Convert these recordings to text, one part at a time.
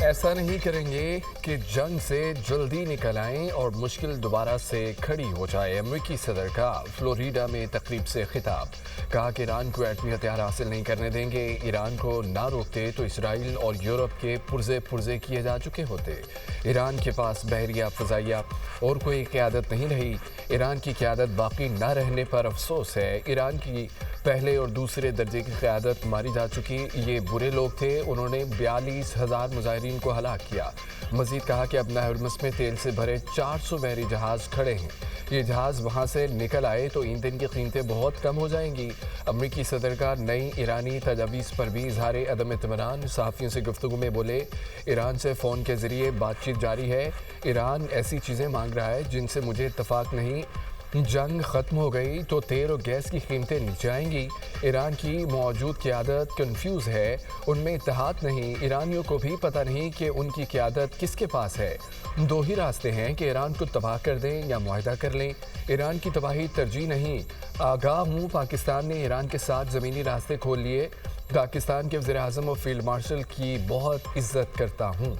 ایسا نہیں کریں گے کہ جنگ سے جلدی نکل آئیں اور مشکل دوبارہ سے کھڑی ہو جائے۔ امریکی صدر کا فلوریڈا میں تقریب سے خطاب، کہا کہ ایران کو ایٹمی ہتھیار حاصل نہیں کرنے دیں گے۔ ایران کو نہ روکتے تو اسرائیل اور یورپ کے پرزے کیے جا چکے ہوتے۔ ایران کے پاس بحریہ، فضائیہ اور کوئی قیادت نہیں رہی۔ ایران کی قیادت باقی نہ رہنے پر افسوس ہے۔ ایران کی پہلے اور دوسرے درجے کی قیادت ماری جا چکی۔ یہ برے لوگ تھے، انہوں نے 42,000 مظاہرین کو ہلاک کیا۔ مزید کہا کہ اب ہرمز میں تیل سے بھرے 400 بحری جہاز کھڑے ہیں۔ یہ جہاز وہاں سے نکل آئے تو ایندھن کی قیمتیں بہت کم ہو جائیں گی۔ امریکی صدر کا نئی ایرانی تجاویز پر بھی اظہار عدم اطمینان۔ صحافیوں سے گفتگو میں بولے، ایران سے فون کے ذریعے بات چیت جاری ہے۔ ایران ایسی چیزیں مانگ رہا ہے جن سے مجھے اتفاق نہیں۔ جنگ ختم ہو گئی تو تیل اور گیس کی قیمتیں نیچے آئیں گی۔ ایران کی موجود قیادت کنفیوز ہے، ان میں اتحاد نہیں۔ ایرانیوں کو بھی پتہ نہیں کہ ان کی قیادت کس کے پاس ہے۔ دو ہی راستے ہیں کہ ایران کو تباہ کر دیں یا معاہدہ کر لیں۔ ایران کی تباہی ترجیح نہیں۔ آگاہ ہوں، پاکستان نے ایران کے ساتھ زمینی راستے کھول لیے۔ پاکستان کے وزیر اعظم اور فیلڈ مارشل کی بہت عزت کرتا ہوں۔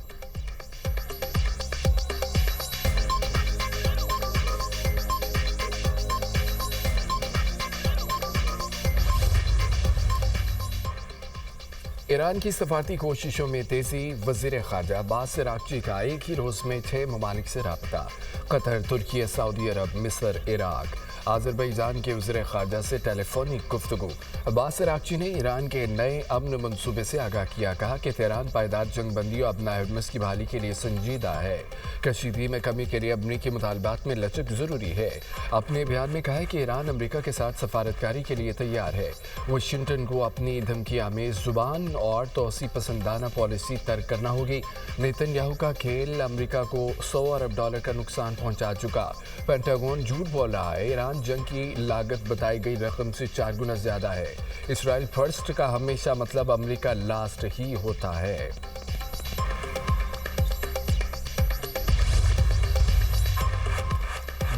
ایران کی سفارتی کوششوں میں تیزی۔ وزیر خارجہ عباس عراقچی کا ایک ہی روز میں 6 ممالک سے رابطہ۔ قطر، ترکی، سعودی عرب، مصر، عراق، آذربائیجان کے وزیر خارجہ سے ٹیلی فونک گفتگو۔ عباس عراقچی نے ایران کے نئے امن منصوبے سے آگاہ کیا، کہا کہ تہران پائیدار جنگ بندی اور ابنائے ہرمز کی بحالی کے لیے سنجیدہ ہے۔ کشیدگی میں کمی کے لیے امریکی مطالبات میں لچک ضروری ہے۔ اپنے بیان میں کہا ہے کہ ایران امریکہ کے ساتھ سفارتکاری کے لیے تیار ہے۔ واشنگٹن کو اپنی دھمکی آمیز زبان اور توسیع پسندانہ پالیسی ترک کرنا ہوگی۔ نیتن یاہو کا کھیل امریکہ کو $100 ارب کا نقصان پہنچا چکا۔ پینٹاگون جھوٹ بول رہا ہے، ایران جنگ کی لاگت بتائی گئی رقم سے 4 گنا زیادہ ہے۔ اسرائیل فرسٹ کا ہمیشہ مطلب امریکہ لاسٹ ہی ہوتا ہے۔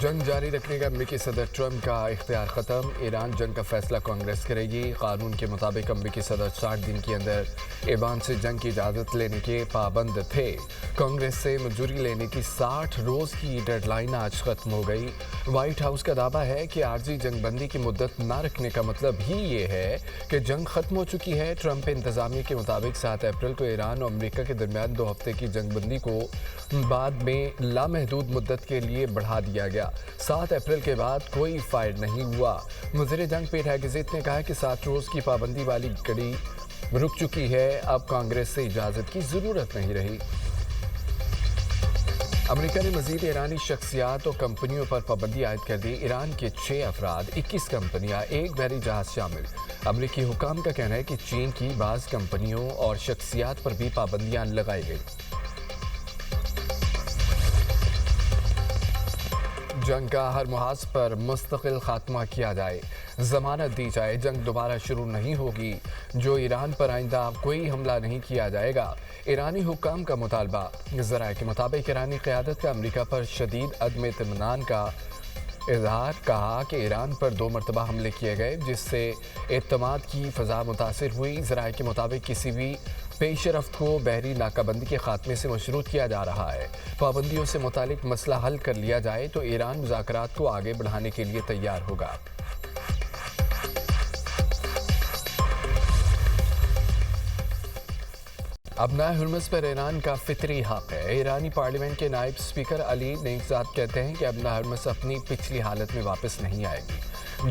جنگ جاری رکھنے کا امریکی صدر ٹرمپ کا اختیار ختم۔ ایران جنگ کا فیصلہ کانگریس کرے گی۔ قانون کے مطابق امریکی صدر 60 دن کے اندر ایوان سے جنگ کی اجازت لینے کے پابند تھے۔ کانگریس سے منظوری لینے کی 60 روز کی ڈیڈ لائن آج ختم ہو گئی۔ وائٹ ہاؤس کا دعویٰ ہے کہ عارضی جنگ بندی کی مدت نہ رکھنے کا مطلب ہی یہ ہے کہ جنگ ختم ہو چکی ہے۔ ٹرمپ انتظامیہ کے مطابق 7 اپریل کو ایران اور امریکہ کے درمیان 2 ہفتے کی جنگ بندی کو بعد میں لامحدود مدت کے لیے بڑھا دیا گیا۔ 7 اپریل کے بعد کوئی فائر نہیں ہوا۔ وزیر جنگ پیٹ ہیگزیت نے کہا کہ 7 روز کی پابندی والی گھڑی رک چکی ہے، اب کانگریس سے اجازت کی ضرورت نہیں رہی۔ امریکہ نے مزید ایرانی شخصیات اور کمپنیوں پر پابندی عائد کر دی۔ ایران کے 6 افراد، 21 کمپنیاں، 1 بحری جہاز شامل۔ امریکی حکام کا کہنا ہے کہ چین کی بعض کمپنیوں اور شخصیات پر بھی پابندیاں لگائی گئیں۔ جنگ کا ہر محاذ پر مستقل خاتمہ کیا جائے، ضمانت دی جائے، جنگ دوبارہ شروع نہیں ہوگی، جو ایران پر آئندہ کوئی حملہ نہیں کیا جائے گا۔ ایرانی حکام کا مطالبہ۔ ذرائع کے مطابق ایرانی قیادت کا امریکہ پر شدید عدم اطمینان کا اظہار، کہا کہ ایران پر 2 مرتبہ حملے کیے گئے جس سے اعتماد کی فضا متاثر ہوئی۔ ذرائع کے مطابق کسی بھی پیش رفت کو بحری ناکہ بندی کے خاتمے سے مشروط کیا جا رہا ہے۔ پابندیوں سے متعلق مسئلہ حل کر لیا جائے تو ایران مذاکرات کو آگے بڑھانے کے لیے تیار ہوگا۔ ابنائے ہرمز پر ایران کا فطری حق ہے۔ ایرانی پارلیمنٹ کے نائب اسپیکر علی نیکزاد کہتے ہیں کہ ابنائے ہرمز اپنی پچھلی حالت میں واپس نہیں آئے گی۔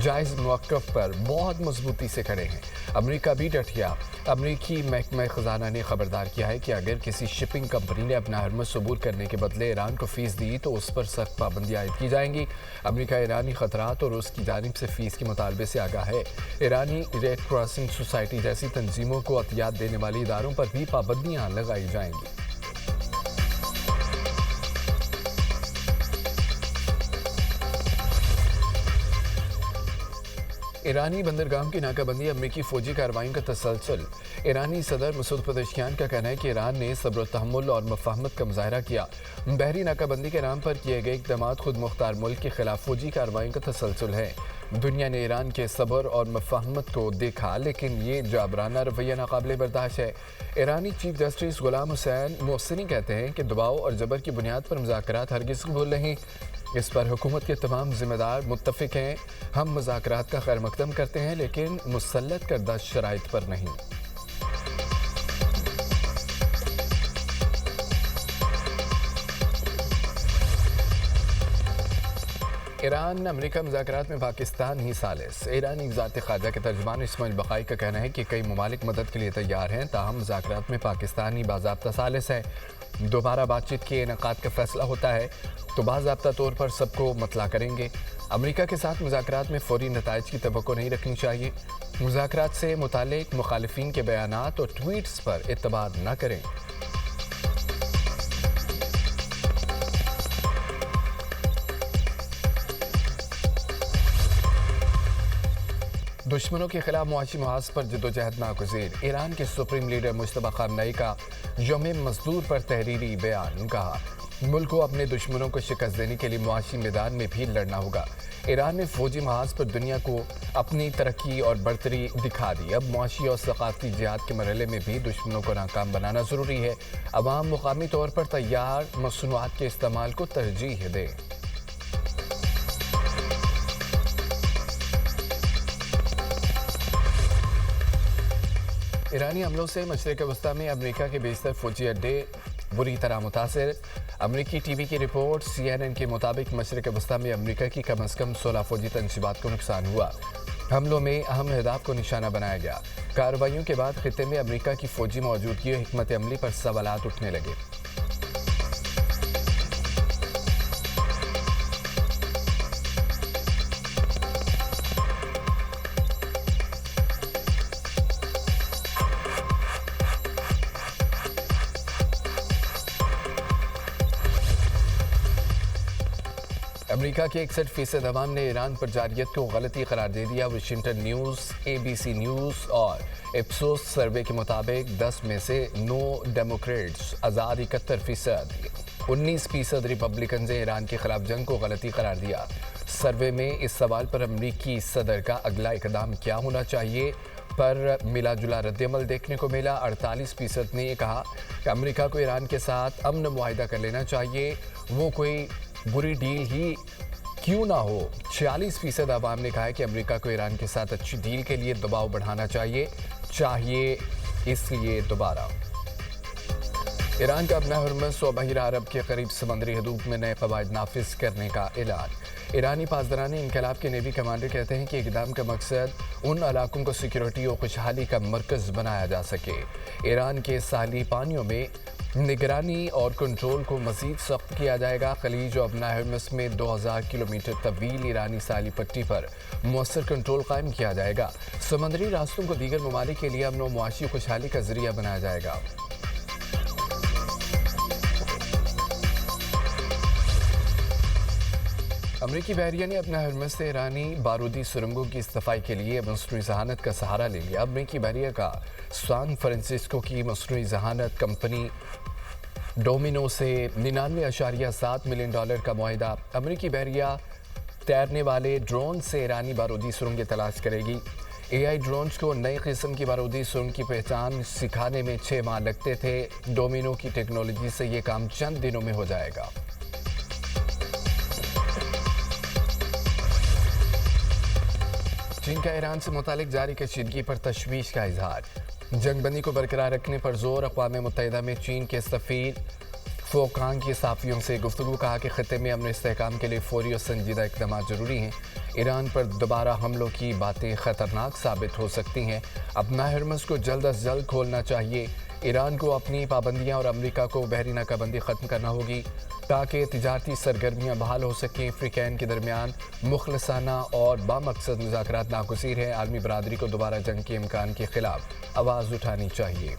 جائز موقف پر بہت مضبوطی سے کھڑے ہیں۔ امریکہ بھی ڈٹ گیا۔ امریکی محکمہ خزانہ نے خبردار کیا ہے کہ اگر کسی شپنگ کمپنی نے اپنا ہرمز عبور کرنے کے بدلے ایران کو فیس دی تو اس پر سخت پابندی عائد کی جائیں گی۔ امریکہ ایرانی خطرات اور اس کی جانب سے فیس کے مطالبے سے آگاہ ہے۔ ایرانی ریڈ کراسنگ سوسائٹی جیسی تنظیموں کو عطیات دینے والے اداروں پر بھی پابندیاں لگائی جائیں گی۔ ایرانی بندرگاہوں کی ناکہ بندی، امریکی فوجی کارروائیوں کا تسلسل۔ ایرانی صدر مسعود پزشکیان کا کہنا ہے کہ ایران نے صبر و تحمل اور مفاہمت کا مظاہرہ کیا۔ بحری ناکہ بندی کے نام پر کیے گئے اقدامات خود مختار ملک کے خلاف فوجی کارروائیوں کا تسلسل ہے۔ دنیا نے ایران کے صبر اور مفاہمت کو دیکھا، لیکن یہ جابرانہ رویہ ناقابل برداشت ہے۔ ایرانی چیف جسٹس غلام حسین محسنی کہتے ہیں کہ دباؤ اور جبر کی بنیاد پر مذاکرات ہرگز قبول نہیں۔ اس پر حکومت کے تمام ذمہ دار متفق ہیں۔ ہم مذاکرات کا خیر مقدم کرتے ہیں، لیکن مسلط کردہ شرائط پر نہیں۔ ایران امریکہ مذاکرات میں پاکستان ہی ثالث۔ ایرانی وزارت خارجہ کے ترجمان اسماعیل بقائی کا کہنا ہے کہ کئی ممالک مدد کے لیے تیار ہیں، تاہم مذاکرات میں پاکستان ہی باضابطہ ثالث ہے۔ دوبارہ بات چیت کے انعقاد کا فیصلہ ہوتا ہے تو باضابطہ طور پر سب کو مطلع کریں گے۔ امریکہ کے ساتھ مذاکرات میں فوری نتائج کی توقع نہیں رکھنی چاہیے۔ مذاکرات سے متعلق مخالفین کے بیانات اور ٹویٹس پر اعتبار نہ کریں۔ دشمنوں کے خلاف معاشی محاذ پر جدوجہد ناگزیر۔ ایران کے سپریم لیڈر مجتبیٰ خامنئی کا یوم مزدور پر تحریری بیان۔ کہا ملک کو اپنے دشمنوں کو شکست دینے کے لیے معاشی میدان میں بھی لڑنا ہوگا۔ ایران نے فوجی محاذ پر دنیا کو اپنی ترقی اور برتری دکھا دی، اب معاشی اور ثقافتی جہاد کے مرحلے میں بھی دشمنوں کو ناکام بنانا ضروری ہے۔ عوام مقامی طور پر تیار مصنوعات کے استعمال کو ترجیح دیں۔ ایرانی حملوں سے مشرق وسطیٰ میں امریکہ کے بیشتر فوجی اڈے بری طرح متاثر۔ امریکی ٹی وی کی رپورٹ CNN کے مطابق مشرق وسطیٰ میں امریکہ کی کم از کم 16 فوجی تنصیبات کو نقصان ہوا۔ حملوں میں اہم اہداف کو نشانہ بنایا گیا۔ کارروائیوں کے بعد خطے میں امریکہ کی فوجی موجودگی اور حکمت عملی پر سوالات اٹھنے لگے۔ امریکہ کے 61% عوام نے ایران پر جارحیت کو غلطی قرار دے دیا۔ واشنگٹن نیوز، ABC نیوز اور اپسوس سروے کے مطابق 10 میں سے 9 ڈیموکریٹس، آزاد 71%، 19% ریپبلکنز نے ایران کے خلاف جنگ کو غلطی قرار دیا۔ سروے میں اس سوال پر امریکی صدر کا اگلا اقدام کیا ہونا چاہیے پر ملا جلا رد عمل دیکھنے کو ملا۔ 48% نے یہ کہا کہ امریکہ کو ایران کے ساتھ امن معاہدہ کر لینا چاہیے، وہ کوئی بری ڈیل ہی کیوں نہ ہو۔ 46% عوام نے کہا ہے کہ امریکہ کو ایران کے ساتھ اچھی ڈیل کے لیے دباؤ بڑھانا چاہیے اس لیے دوبارہ۔ ایران کا اپنا ہرمز و بحیرہ عرب کے قریب سمندری حدود میں نئے قواعد نافذ کرنے کا اعلان۔ ایرانی پاسداران انقلاب کے نیوی کمانڈر کہتے ہیں کہ اقدام کا مقصد ان علاقوں کو سیکیورٹی اور خوشحالی کا مرکز بنایا جا سکے۔ ایران کے ساحلی پانیوں میں نگرانی اور کنٹرول کو مزید سخت کیا جائے گا۔ خلیج و ابنا ہرمز میں 2000 کلومیٹر طویل ایرانی ساحلی پٹی پر مؤثر کنٹرول قائم کیا جائے گا۔ سمندری راستوں کو دیگر ممالک کے لیے امن و معاشی خوشحالی کا ذریعہ بنایا جائے گا۔ امریکی بحریہ نے اپنا ہرمز سے ایرانی بارودی سرنگوں کی صفائی کے لیے مصنوعی ذہانت کا سہارا لے لیا۔ امریکی بحریہ کا سان فرانسسکو کی مصنوعی ذہانت کمپنی ڈومینو سے $99.7 ملین کا معاہدہ۔ امریکی بحریہ تیرنے والے ڈرون سے ایرانی بارودی سرنگیں تلاش کرے گی۔ AI ڈرونز کو نئی قسم کی بارودی سرنگ کی پہچان سکھانے میں 6 ماہ لگتے تھے۔ ڈومینو کی ٹیکنالوجی سے یہ کام چند دنوں میں ہو جائے گا۔ چین کا ایران سے متعلق جاری کشیدگی پر تشویش کا اظہار۔ جنگ بندی کو برقرار رکھنے پر زور۔ اقوام متحدہ میں چین کے سفیر فوکانگ کی صحافیوں سے گفتگو۔ کہا کہ خطے میں امن استحکام کے لیے فوری اور سنجیدہ اقدامات ضروری ہیں۔ ایران پر دوبارہ حملوں کی باتیں خطرناک ثابت ہو سکتی ہیں۔ اپنا ہرمز کو جلد از جلد کھولنا چاہیے۔ ایران کو اپنی پابندیاں اور امریکہ کو بحری ناکہ بندی ختم کرنا ہوگی تاکہ تجارتی سرگرمیاں بحال ہو سکیں۔ فریقین کے درمیان مخلصانہ اور بامقصد مذاکرات ناگزیر ہیں۔ عالمی برادری کو دوبارہ جنگ کے امکان کے خلاف آواز اٹھانی چاہیے۔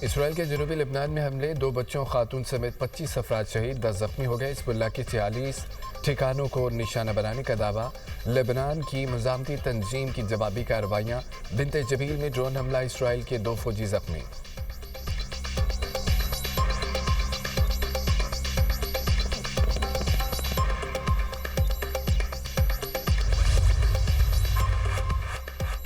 اسرائیل کے جنوبی لبنان میں حملے، 2 بچوں خاتون سمیت 25 افراد شہید، 10 زخمی ہو گئے۔ حزب اللہ کے 46 ٹھکانوں کو نشانہ بنانے کا دعویٰ۔ لبنان کی مزاحمتی تنظیم کی جوابی کارروائیاں۔ بنت جبیل میں ڈرون حملہ، اسرائیل کے 2 فوجی زخمی۔